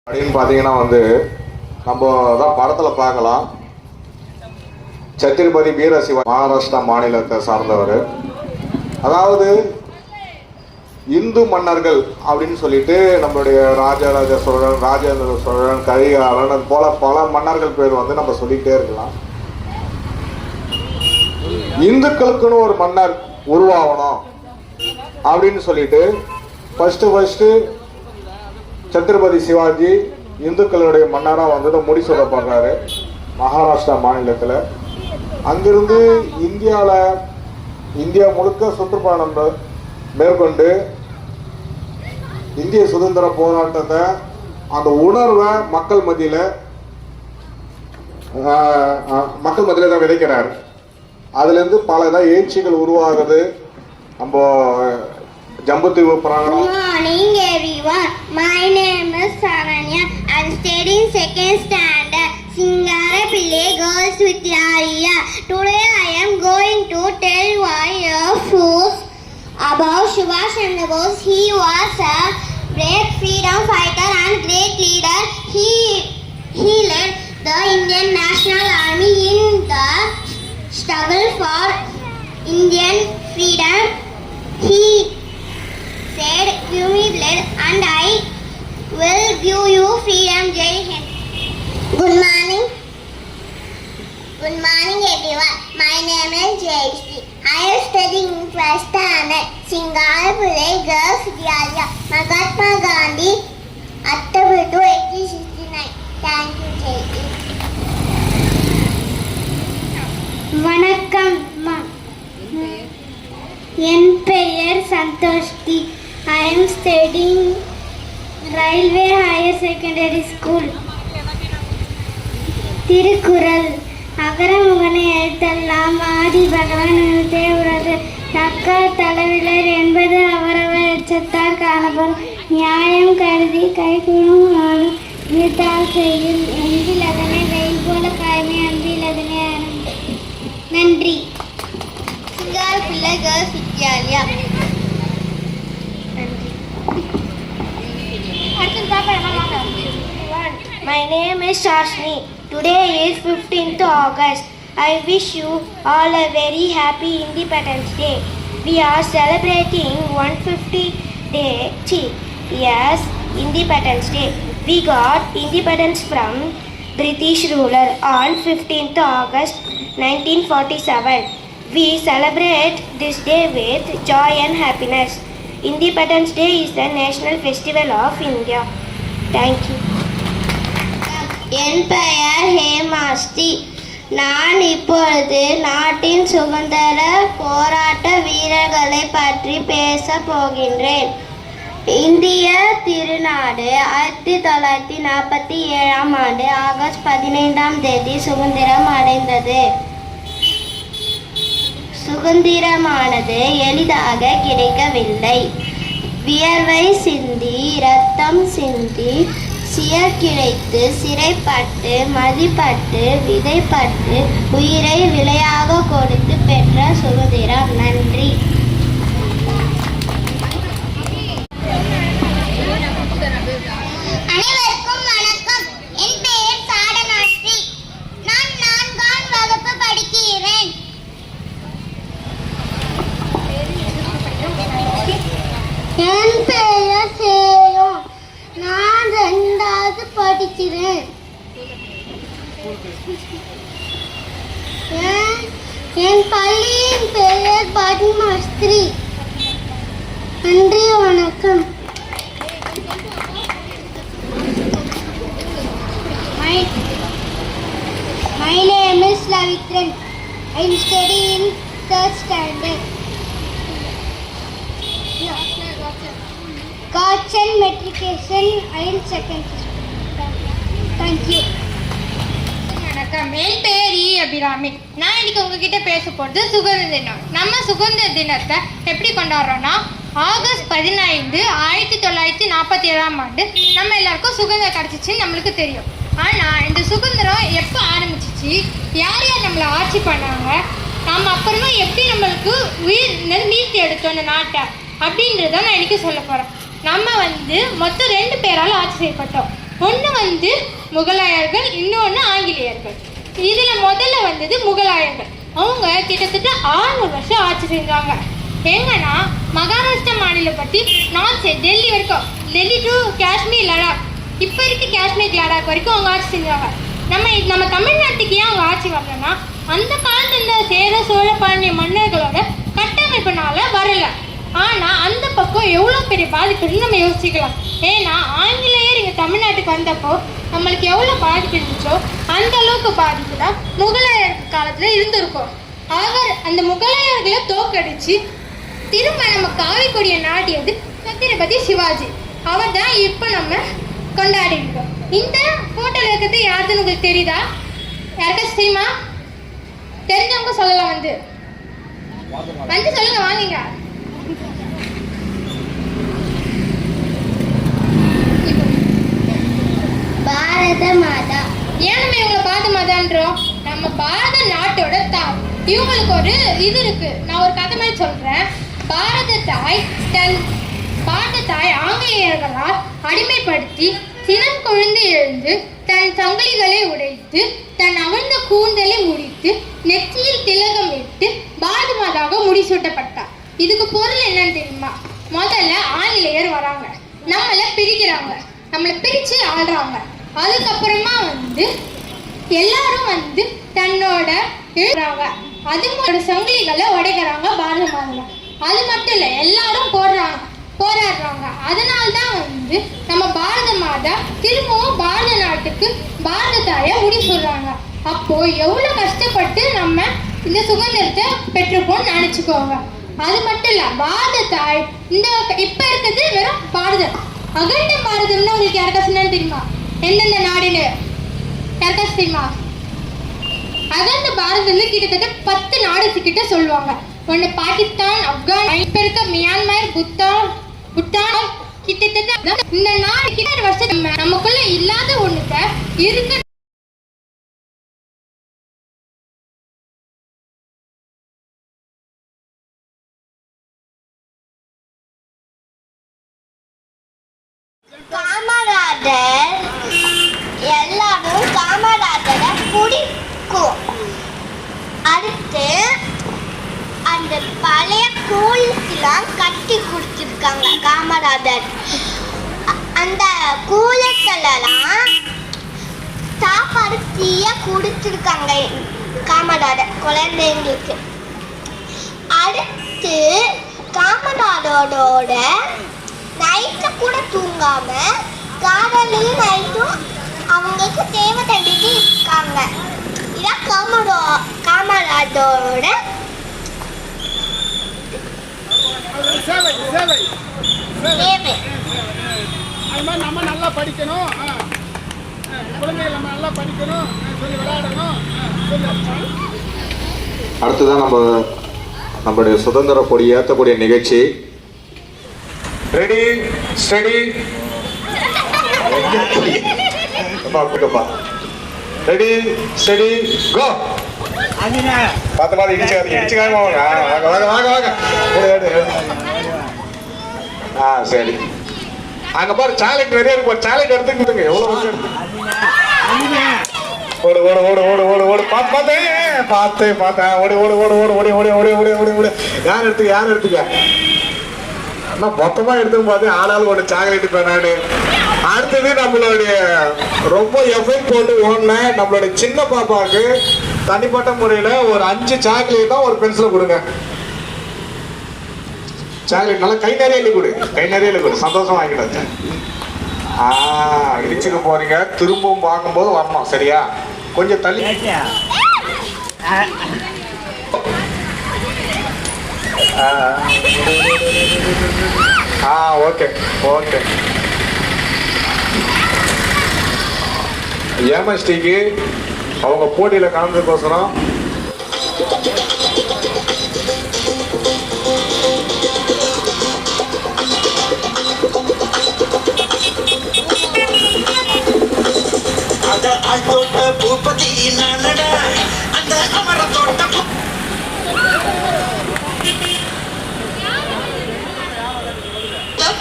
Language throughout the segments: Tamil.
அப்படின்னு பார்த்தீங்கன்னா நம்ம தான் படத்தில் பார்க்கலாம். சத்ரபதி வீரசிவா மகாராஷ்டிரா மாநிலத்தை சார்ந்தவர். அதாவது இந்து மன்னர்கள் அப்படின்னு சொல்லிட்டு நம்மளுடைய ராஜராஜ சோழன், ராஜேந்திர சோழன், கரிகாலன், அது போல பல மன்னர்கள் பேர் நம்ம சொல்லிக்கிட்டே இருக்கலாம். இந்துக்களுக்குன்னு ஒரு மன்னர் உருவாகணும் அப்படின்னு சொல்லிட்டு ஃபர்ஸ்ட் சத்ரபதி சிவாஜி இந்துக்களுடைய மன்னராக முடிசூடப்படுறாரு மகாராஷ்டிரா மாநிலத்தில். அங்கிருந்து இந்தியா முழுக்க சுற்றுப்பயணம் மேற்கொண்டு இந்திய சுதந்திர போராட்டத்தை, அந்த உணர்வை மக்கள் மத்தியில் தான் விதைக்கிறார். அதுலேருந்து பல எழுச்சிகள் உருவாகுது. நம்ம ஜம்புத்தீவு பிராணம். Good morning everyone. My name is Saranya. I am studying second standard Singarapillai Girls Vidyalaya. Today I am going to tell why about Subhash Chandra Bose. He was a brave freedom fighter and great leader. He led the Indian National Army in the struggle for Indian freedom. He said, "Give me blood and I will give you freedom." Jai Hind. Good morning. Good morning everyone. My name is Jayashree. I am studying first standard Singarapillai Girls Vidyalaya. Mahatma Gandhi, October 1869. Thank you, Jayashree. வணக்கம். என் பெயர் சந்தோஷ்டி. I am studying Railway Higher Secondary School. Thirukkural. அகர முகன எழுத்தெல்லாம் ஆதி பகவான் தேவரது தக்கார் தலைவிலர் என்பது அவரவர் எச்சத்தார் காணப்படும். நியாயம் கருதி கைகூடும் நாளும் வித்தால் செய்யும் எந்தில் அதனை வெயில் போல காய்மை அன்பில் அதனை நன்றி. Singarapillai Girls Vidyalaya. My name is Shashni. Today is 15th August. I wish you all a very happy Independence Day. We are celebrating 150 years Independence Day. We got independence from British ruler on 15th August 1947. We celebrate this day with joy and happiness. Independence Day is the national festival of India. Thank you. என் பெயர் ஹேமாஸ்தி. நான் இப்பொழுது நாட்டின் சுதந்திர போராட்ட வீரர்களை பற்றி பேச போகின்றேன். இந்திய திருநாடு 1947ஆம் ஆண்டு ஆகஸ்ட் 15ஆம் தேதி சுதந்திரம் அடைந்தது. சுதந்திரமானது எளிதாக கிடைக்கவில்லை. வியர்வை சிந்தி, இரத்தம் சிந்தி, கிடைத்து, சிறைப்பட்டு, மதிப்பட்டு, விதைப்பட்டு, உயிரை விலையாக கொடுத்து பெற்ற சுதந்திரம். நன்றி. அனைவருக்கும் வணக்கம். என் பெயர் சாடனாஸ்ரீ. நான் 4ஆம் வகுப்பு படிக்கிறேன். என் பெயர் சேயம். நான் 2வது படிக்கிறேன். என் பள்ளியின் பெயர் பத்மஸ்ரீ. நன்றி, வணக்கம். My name is Lavitran. I am studying 3rd standard. Cards and Matriculation. I am 2nd. Thank you. வணக்கம். என் பெயர் அபிராமி. நான் இன்னைக்கு உங்ககிட்ட பேச போகிறது சுதந்திர தினம். நம்ம சுதந்திர தினத்தை எப்படி கொண்டாடுறோம்னா, ஆகஸ்ட் 15 1947ஆம் ஆண்டு நம்ம எல்லாருக்கும் சுதந்திரம் கிடச்சிச்சின்னு நம்மளுக்கு தெரியும். ஆனால் இந்த சுதந்திரம் எப்போ ஆரம்பிச்சிச்சு, யார் யார் நம்மளை ஆட்சி பண்ணாங்க, நம்ம அப்புறமா எப்படி நம்மளுக்கு உயிர் நீர்த்தி எடுத்தோம் இந்த நாட்டை அப்படின்றத நான் இன்னைக்கு சொல்ல போகிறேன். நம்ம மொத்தம் 2 பேரால் ஆட்சி செய்யப்பட்டோம். ஒன்று வந்து முகலாயர்கள், இன்னொன்று ஆங்கிலேயர்கள். இதில் முதல்ல வந்தது முகலாயர்கள். அவங்க கிட்டத்தட்ட 600 வருஷம் ஆட்சி செஞ்சாங்க. எங்கன்னா மகாராஷ்டிரா மாநிலம் பற்றி நார்த் சைட் டெல்லி வரைக்கும், டெல்லி டு காஷ்மீர், லடாக், இப்போ இருக்க காஷ்மீர் லடாக் வரைக்கும் அவங்க ஆட்சி செஞ்சாங்க. நம்ம தமிழ்நாட்டுக்கு ஏன் அவங்க ஆட்சி வரலன்னா, அந்த காலத்துல இருந்த சேர சோழ பாண்டிய மன்னர்களோட கட்டமைப்புனால வரல. ஆனா அந்த பக்கம் எவ்வளவு பெரிய பாதிப்புன்னு நம்ம யோசிக்கலாம். ஏன்னா ஆங்கிலேயர் இங்க தமிழ்நாட்டுக்கு வந்தப்போ நம்மளுக்கு எவ்வளவு பாதிப்பு இருந்துச்சோ அந்த அளவுக்கு பாதிப்பு தான் முகலாயர் காலத்துல இருந்திருக்கும். அவர் அந்த முகலாயர்களை தோக்கடிச்சு திரும்ப நம்ம காவிக்கொடியை நாட்டியது சத்ரபதி சிவாஜி. அவர் தான் இப்ப நம்ம கொண்டாடி இருக்கோம். இந்த போட்டோல இருக்கிறது யாருன்னு உங்களுக்கு தெரியுதா? யாருக்காச்சும் தெரியுமா? தெரிஞ்சவங்க சொல்லலாம். வந்து சொல்லுங்க, வாங்குங்க. பாரத மாதா. ஏன் நம்ம இவங்களை பாரத மாதான்றோம்? நம்ம பாரத நாட்டோட தாய். இவங்களுக்கு ஒரு இது இருக்கு. நான் ஒரு கதை மாதிரி சொல்றேன். பாரத தாய் ஆங்கிலேயர்களால் அடிமைப்படுத்தி சினம் கொழுந்து எழுந்து தன் சங்கிலிகளை உடைத்து தன் அவிழ்ந்த கூந்தலை முடித்து நெற்றியில் திலகம் இட்டு பாரத மாதாக முடிசூட்டப்பட்டார். இதுக்கு பொருள் என்னன்னு தெரியுமா? முதல்ல ஆங்கிலேயர் வராங்க, நம்மளை பிரிக்கிறாங்க, நம்மளை பிரிச்சு ஆடுறாங்க. அதுக்கப்புறமா வந்து எல்லாரும் வந்து தன்னோட எழுறாங்க, அதுங்களோட சங்கிலிகளை உடைக்கிறாங்க பாரத மாதா. அது மட்டும் இல்லை, எல்லாரும் போராடுறாங்க. அதனால்தான் வந்து நம்ம பாரத மாதா திரும்பவும் பாரத நாட்டுக்கு பாரத தாயை முடிச்சுடுறாங்க. அப்போ எவ்வளவு கஷ்டப்பட்டு நம்ம இந்த சுதந்திரத்தை பெற்றுப்போம்னு நினைச்சுக்கோங்க. அது மட்டும் இல்ல, பாரத தாய் இந்த இப்ப இருக்கிறது வெறும் பாரதம். அகண்ட பாரதம்னு உங்களுக்கு யாருக்காச்சும் தெரியுமா? எந்தெந்த நாடுன்னு யாருக்காச்சும் தெரியுமா? அகண்ட பாரதம்னு கிட்டத்தட்ட 10 நாடு கிட்ட சொல்லுவாங்க. ஒன்று பாகிஸ்தான், ஆப்கான், இப்ப இருக்க மியான்மர், பூட்டான் கிட்டத்தட்ட இந்த நாடு கிட்ட வருஷம் நமக்குள்ள இல்லாத ஒண்ணுத்த இருக்க. காமராஜர் எல்லாரும் காமராஜரை பிடிக்கும். அடுத்து அந்த பழைய கூலத்தெல்லாம் கட்டி கொடுத்துருக்காங்க காமராஜர். அந்த கூலத்தெல்லாம் சாப்பாடு தீயா கொடுத்துருக்காங்க காமராஜர் குழந்தைங்களுக்கு. அடுத்து காமராஜரோட நைட்டு கூட தூங்காம காலையிலையும் நைட்டும் அவங்களுக்கு தேவை தண்டிட்டு இருக்காங்க. இதான் காமராஜரோட சேவை. தேவை. அது மாதிரி நம்ம நல்லா படிக்கணும், குழந்தைகள் நம்ம நல்லா படிக்கணும், சொல்லி விளையாடணும். அடுத்ததான் நம்மளுடைய சுதந்திர கொடி ஏற்றக்கூடிய நிகழ்ச்சி. Ready study. ரெடி ஸ்டடி கோ. பார்த்து இடிச்சுக்காம வாங்க. சரி, அங்க பாரு சாக்லேட் நிறைய இருக்கு. சாக்லேட் எடுத்துக்கிட்டுங்க. எவ்வளவு ஓடு ஓடு ஓடு ஓடு ஓடு ஓடு பார்த்தேன். ஓடி ஓடு ஓடு ஓடு ஓடி ஓடி ஓடி ஓடி ஓடி ஓடி. யார் எடுத்துக்க அண்ணா மொத்தமா எடுத்துக்கும் போது ஆனாலும் ஒரு சாக்லேட் பேனாடு. அடுத்தது நம்மளுடைய ரொம்ப எஃபெக்ட் போட்டு ஓடல நம்மளுடைய சின்ன பாப்பாவுக்கு தனிப்பட்ட முறையில ஒரு 5 சாக்லேட் தான் ஒரு பென்சில் கொடுங்க. சாக்லேட் நல்லா கை நிறைய கொடு. சந்தோஷம் வாங்கிட்டு இடிச்சுக்க போறீங்க. திரும்பவும் பார்க்கும்போது வரணும். சரியா? கொஞ்சம் தள்ளி. ஓகே. ஏமஸ்டிக்கு அவங்க போட்டியில கலந்ததுக்கோசரம் பூபதி அந்த அமர தோட்ட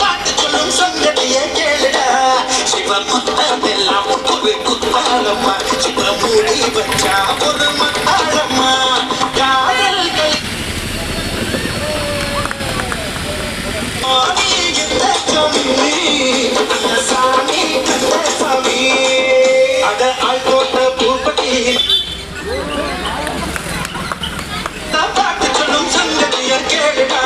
பாட்டு சொல்லும் சங்கதியை கேளுடா. சிவ முத்தமெல்லாம் ஒரு குத்தாளம்மா சிவ மூடி வச்சா ஒரு மத்தாளம்மா காதல்கள் சாமி கந்த சாமி அட ஆள்கோட்ட பூபதி பாட்டு சொல்லும் சங்கதிய கேளுடா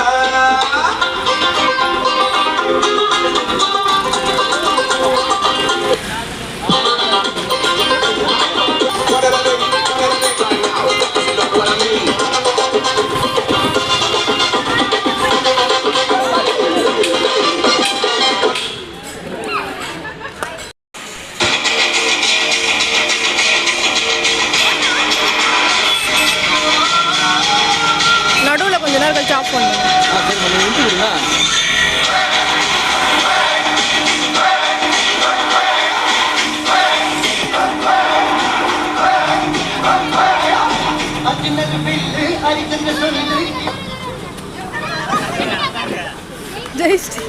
நடுவில் கொஞ்ச நேரம் கழிச்சு ஆஃப் பண்ணுங்க. ஜெய் ஸ்ரீ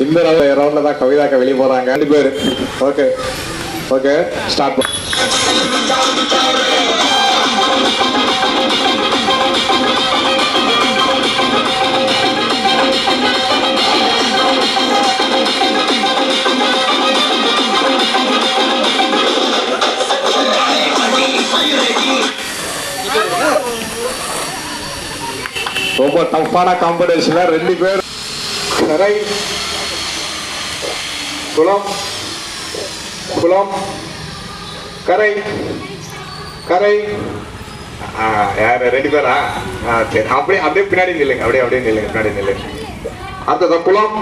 இந்த ரவுண்ட்ல தான் கவிதாக்க வெளியே போறாங்க 2 பேர். Okay okay start. ரொம்ப டஃப்பான காம்படிஷன்ல 2 பேர் கரை குளம் குளம் கரை கரை யார் 2 பேரா? சரி அப்படியே அப்படியே பின்னாடி நில்லுங்க, அப்படியே அப்படியே நில்லுங்க, பின்னாடி நில்லுங்க. அடுத்தது குளம்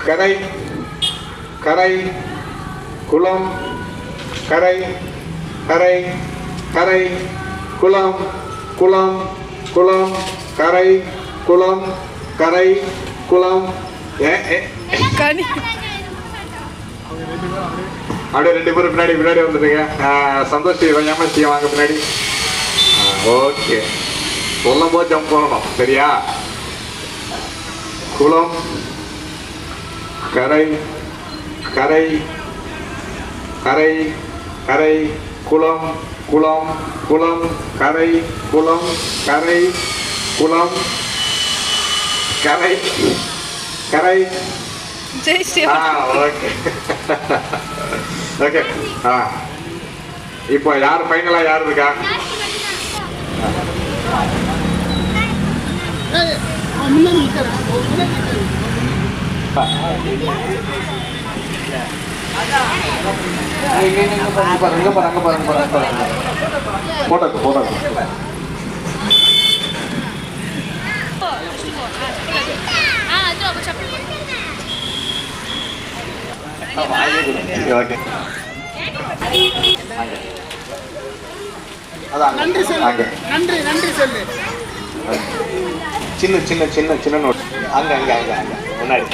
கரை கரை குளம் கரை கரை கரை குளம் குளம் குளம் கரை குளம் கரை குளம். கனி அப்படியே 2 பேரும் பின்னாடி பின்னாடி வந்துடுங்க. சந்தோஷ் எமசி வாங்க பின்னாடி. ஓகே சொல்லும் போது ஜம்ப் பண்ணணும் சரியா? குளம் கரை கரை கரை கரை குளம் குளம் குளம் கரை குளம் கரை குளம் கரை கரை. ஜெய் ஸ்ரீ. Okay okay. இப்போ யார் ஃபைனலா யார் இருக்கா? Photo okay. அதான் நன்றி சொல்லு அங்கே நன்றி சொல்லு சின்ன சின்ன சின்ன சின்ன நோட் அங்கே அங்கே அங்கே அங்கே முன்னாடி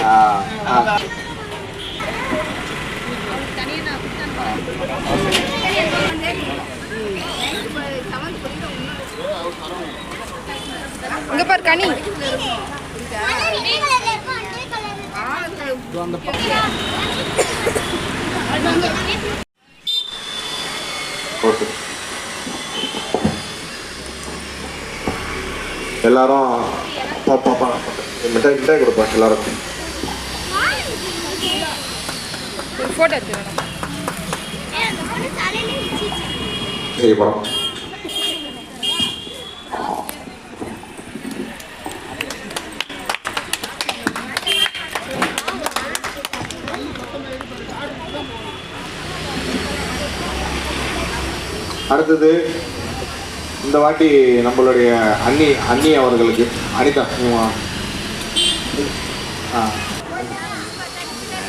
இங்க பாரு கனி. ஓகே. எல்லாரும் பாப்பா மிட்டாய் கொடுப்பா எல்லாருக்கும். ஒரு போட்டோ எடுத்து சரி படம் அடுத்தது இந்த வாட்டி நம்மளுடைய அண்ணி அவர்களுக்கு அனிதா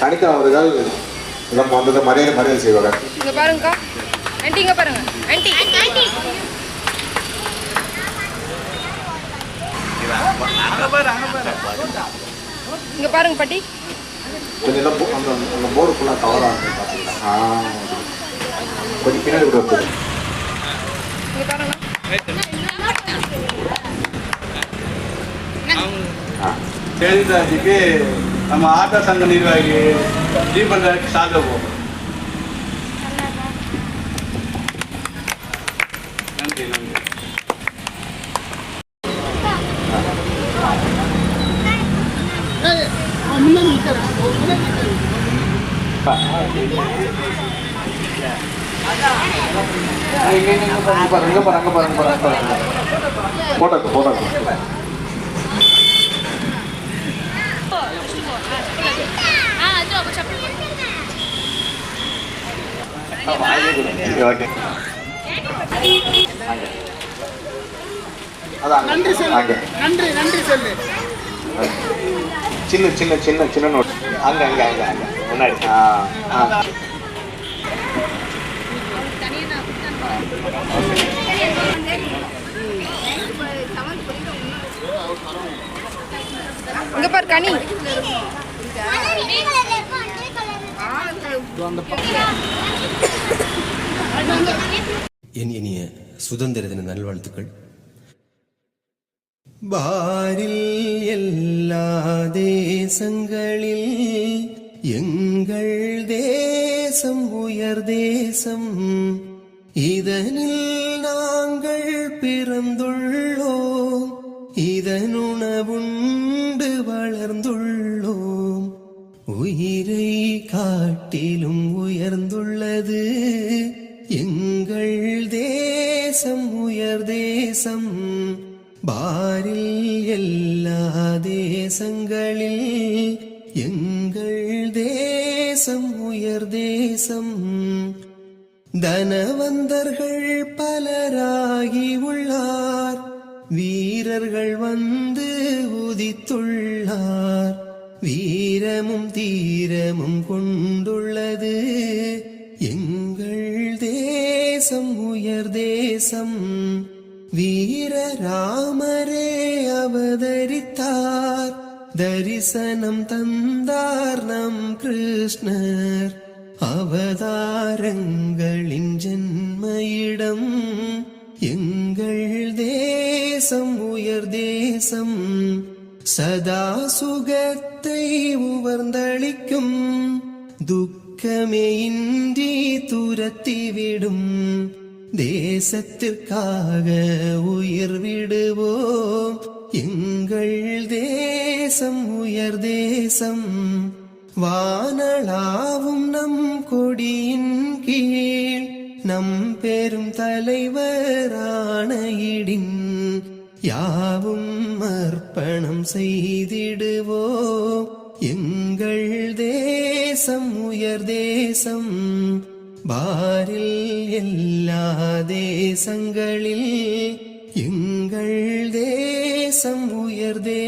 அனிதா அவர்கள் நம்ம வந்ததை மரியாதை செய்வாங்க. இங்க பாருங்கக்கா. ஆண்டி இங்க பாருங்க. ஆண்டி இங்க பாருங்க பாட்டி. கொஞ்சம் அந்த போர்டு ஃபுல்லாக கவராக இருக்கு பார்த்தீங்களா? கொஞ்சம் பின்னாடி கூட இருக்குது. இங்க பாருங்க. சேதுராஜுக்கு நம்ம ஆட்டோ சங்க நிர்வாகி தீபன்ராஜ் சாதவோம். நன்றி நன்றி. முன்னாடி நிற்கிறேன் போட்டோ ஓகே. அதான் நன்றி சொல்லு நன்றி சொல்லு சின்ன சின்ன சின்ன சின்ன நோட் அங்கே அங்கே அங்கே அங்கே முன்னாடி இங்க பாரு கனி. என் இனிய சுதந்திர தின நல்வாழ்த்துக்கள். பாரில் எல்லா தேசங்களில் எங்கள் தேசம் உயர் தேசம், இதனில் நாங்கள் பிறந்துள்ளோம், இதனுணவுண்டு வளர்ந்துள்ளோம். உயிரை காட்டிலும் உயர்ந்துள்ளது எங்கள் தேசம் உயர் தேசம். பாரில் எல்லா தேசங்களில் எங்கள் தேசம் உயர் தேசம். தனவந்தர்கள் பலராகி உள்ளார், வீரர்கள் வந்து உதித்துள்ளார். வீரமும் தீரமும் கொண்டுள்ளது எங்கள் தேசம் உயர் தேசம். வீரராமரே அவதரித்தார், தரிசனம் தந்தார் நம் கிருஷ்ணர். அவதாரங்களின் ஜென்மயிடம் எங்கள் தேசம் உயர் தேசம். சதா சுகத்தை உவர்ந்தளிக்கும், துக்கமே இன்றி துரத்திவிடும். தேசத்திற்காக உயிர் விடுவோம் எங்கள் தேசம் உயர் தேசம். வானளாவும் நம் கொடியின் கீழ் நம் பெரும் தலைவர் ஆணையிடின் யாவும் அர்ப்பணம் செய்திடுவோம் எங்கள் தேசம் தேசம் உயர் தேசம் பாரில் எல்லா தேசங்களில் எங்கள் தேசம் உயர் தேசம்.